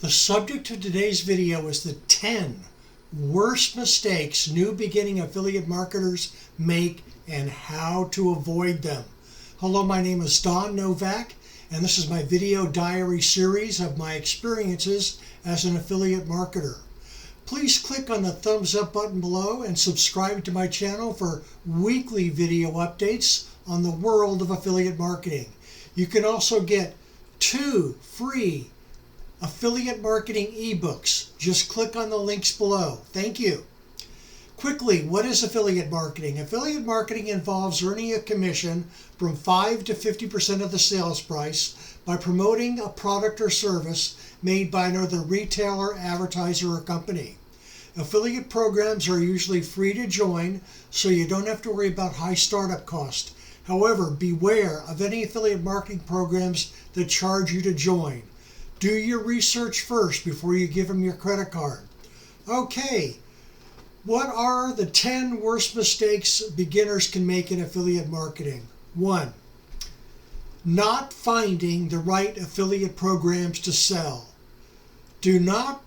The subject of today's video is the 10 worst mistakes new beginning affiliate marketers make and how to avoid them. Hello, my name is Don Novak, and this is my video diary series of my experiences as an affiliate marketer. Please click on the thumbs up button below and subscribe to my channel for weekly video updates on the world of affiliate marketing. You can also get 2 free affiliate marketing ebooks. Just click on the links below. Thank you. Quickly, what is affiliate marketing? Affiliate marketing involves earning a commission from 5 to 50% of the sales price by promoting a product or service made by another retailer, advertiser, or company. Affiliate programs are usually free to join, so you don't have to worry about high startup cost. However, beware of any affiliate marketing programs that charge you to join. Do your research first before you give them your credit card. Okay, what are the 10 worst mistakes beginners can make in affiliate marketing? 1. Not finding the right affiliate programs to sell. Do not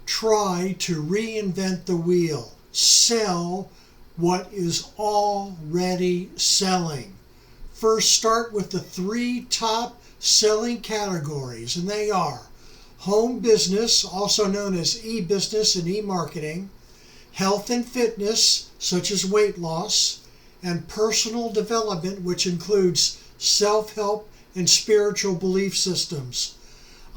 try to reinvent the wheel. Sell what is already selling. First, start with the 3 top selling categories, and they are home business, also known as e-business and e-marketing, health and fitness, such as weight loss, and personal development, which includes self-help and spiritual belief systems.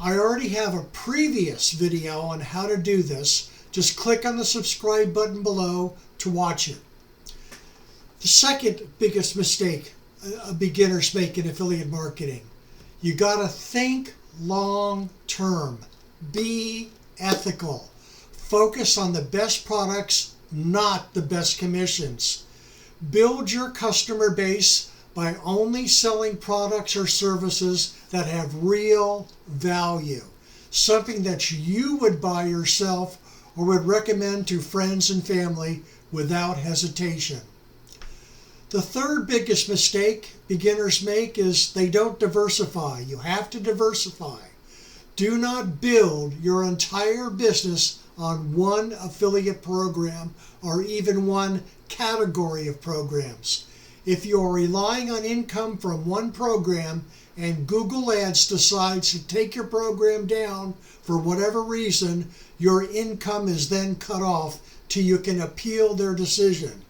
I already have a previous video on how to do this. Just click on the subscribe button below to watch it. The second biggest mistake beginners make in affiliate marketing: you gotta think long term. Be ethical. Focus on the best products, not the best commissions. Build your customer base by only selling products or services that have real value, something that you would buy yourself or would recommend to friends and family without hesitation. The third biggest mistake beginners make is they don't diversify. You have to diversify. Do not build your entire business on one affiliate program or even one category of programs. If you are relying on income from one program and Google Ads decides to take your program down for whatever reason, your income is then cut off till you can appeal their decision.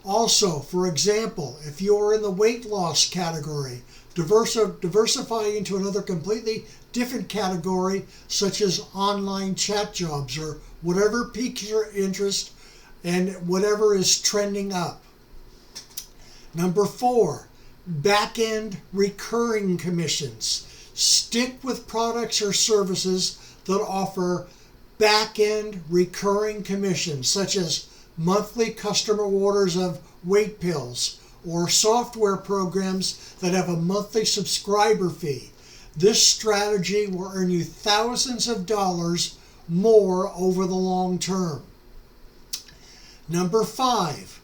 Also, for example, if you're in the weight loss category, diversify into another completely different category, such as online chat jobs or whatever piques your interest and whatever is trending up. Number 4, back-end recurring commissions. Stick with products or services that offer back-end recurring commissions, such as monthly customer orders of weight pills or software programs that have a monthly subscriber fee. This strategy will earn you thousands of dollars more over the long term. Number 5,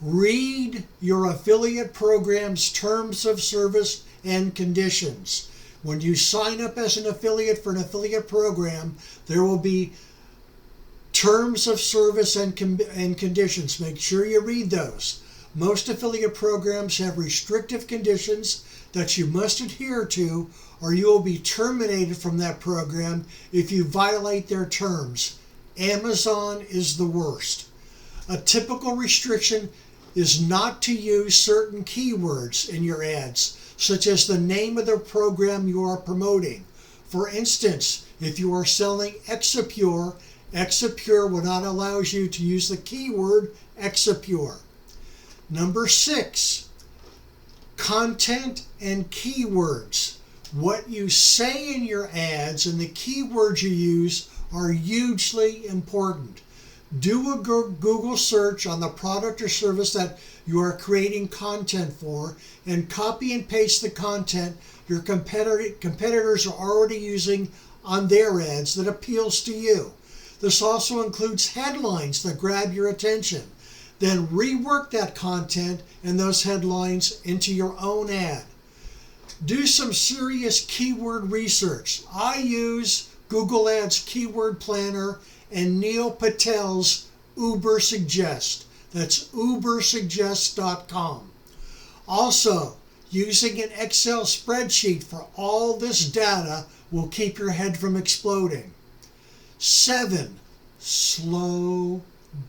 read your affiliate program's terms of service and conditions. When you sign up as an affiliate for an affiliate program, there will be terms of service and conditions. Make sure you read those. Most affiliate programs have restrictive conditions that you must adhere to, or you will be terminated from that program if you violate their terms. Amazon is the worst. A typical restriction is not to use certain keywords in your ads, such as the name of the program you are promoting. For instance, if you are selling Exapure, Exapure will not allow you to use the keyword Exapure. Number 6, content and keywords. What you say in your ads and the keywords you use are hugely important. Do a Google search on the product or service that you are creating content for and copy and paste the content your competitors are already using on their ads that appeals to you. This also includes headlines that grab your attention. Then rework that content and those headlines into your own ad. Do some serious keyword research. I use Google Ads Keyword Planner, and Neil Patel's Uber Suggest. That's ubersuggest.com. Also, using an Excel spreadsheet for all this data will keep your head from exploding. 7. Slow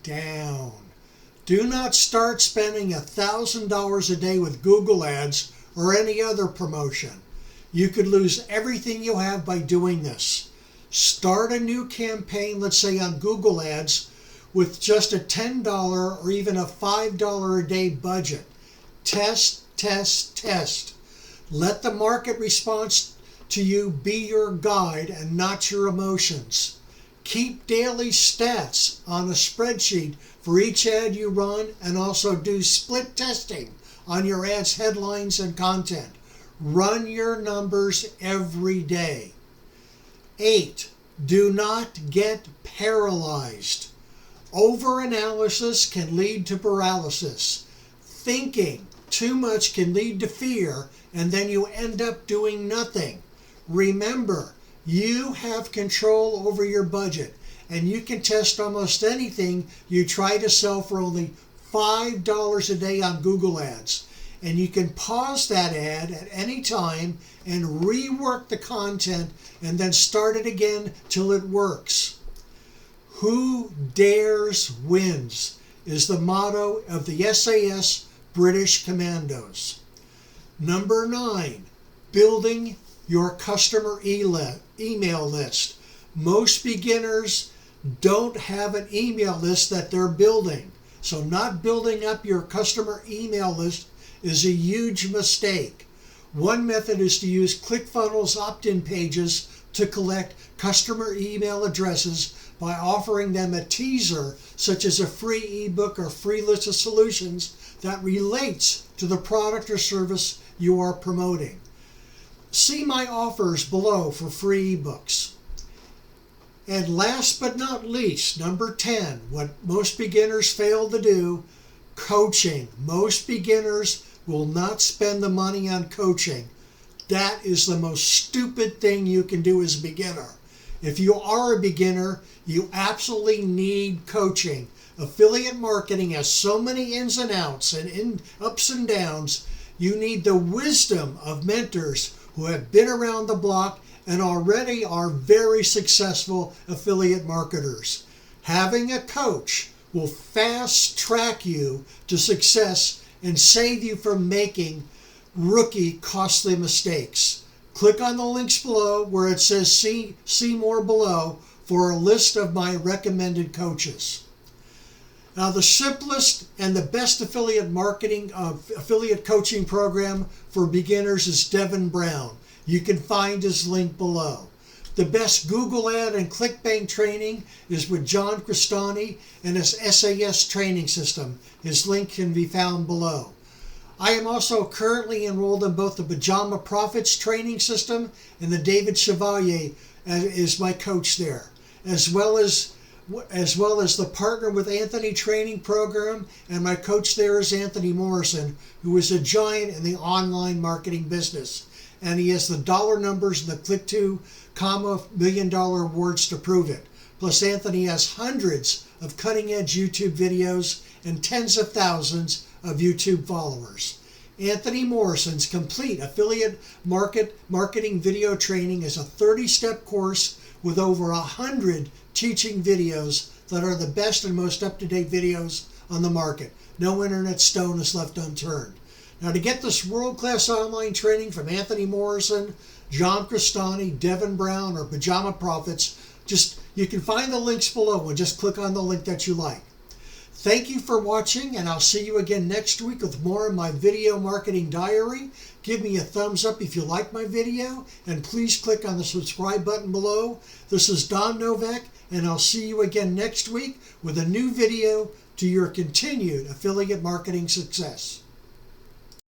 down. Do not start spending $1,000 a day with Google Ads or any other promotion. You could lose everything you have by doing this. Start a new campaign, let's say on Google Ads, with just a $10 or even a $5 a day budget. Test, test, test. Let the market response to you be your guide and not your emotions. Keep daily stats on a spreadsheet for each ad you run, and also do split testing on your ads headlines and content. Run your numbers every day. 8. Do not get paralyzed. Overanalysis can lead to paralysis. Thinking too much can lead to fear, and then you end up doing nothing. Remember, you have control over your budget, and you can test almost anything you try to sell for only $5 a day on Google Ads. And you can pause that ad at any time and rework the content and then start it again till it works. Who dares wins is the motto of the SAS British Commandos. Number 9, building your customer email list. Most beginners don't have an email list that they're building. So not building up your customer email list is a huge mistake. One method is to use ClickFunnels opt-in pages to collect customer email addresses by offering them a teaser, such as a free ebook or free list of solutions that relates to the product or service you are promoting. See my offers below for free ebooks. And last but not least, number 10, what most beginners fail to do, coaching. Most beginners will not spend the money on coaching. That is the most stupid thing you can do as a beginner. If you are a beginner, you absolutely need coaching. Affiliate marketing has so many ins and outs and ups and downs. You need the wisdom of mentors who have been around the block and already are very successful affiliate marketers. Having a coach will fast track you to success and save you from making rookie costly mistakes. Click on the links below where it says see more below for a list of my recommended coaches. Now, the simplest and the best affiliate coaching program for beginners is Devin Brown. You can find his link below. The best Google ad and ClickBank training is with John Crestani and his SAS training system. His link can be found below. I am also currently enrolled in both the Pajama Profits training system, and the David Chevalier is my coach there, as well as the Partner with Anthony training program, and my coach there is Anthony Morrison, who is a giant in the online marketing business. And he has the dollar numbers and the click-to, $1 million awards to prove it. Plus, Anthony has hundreds of cutting-edge YouTube videos and tens of thousands of YouTube followers. Anthony Morrison's complete affiliate marketing video training is a 30-step course with over 100 teaching videos that are the best and most up-to-date videos on the market. No internet stone is left unturned. Now, to get this world-class online training from Anthony Morrison, John Crestani, Devin Brown, or Pajama Profits, you can find the links below and just click on the link that you like. Thank you for watching, and I'll see you again next week with more of my video marketing diary. Give me a thumbs up if you like my video, and please click on the subscribe button below. This is Don Novak, and I'll see you again next week with a new video to your continued affiliate marketing success.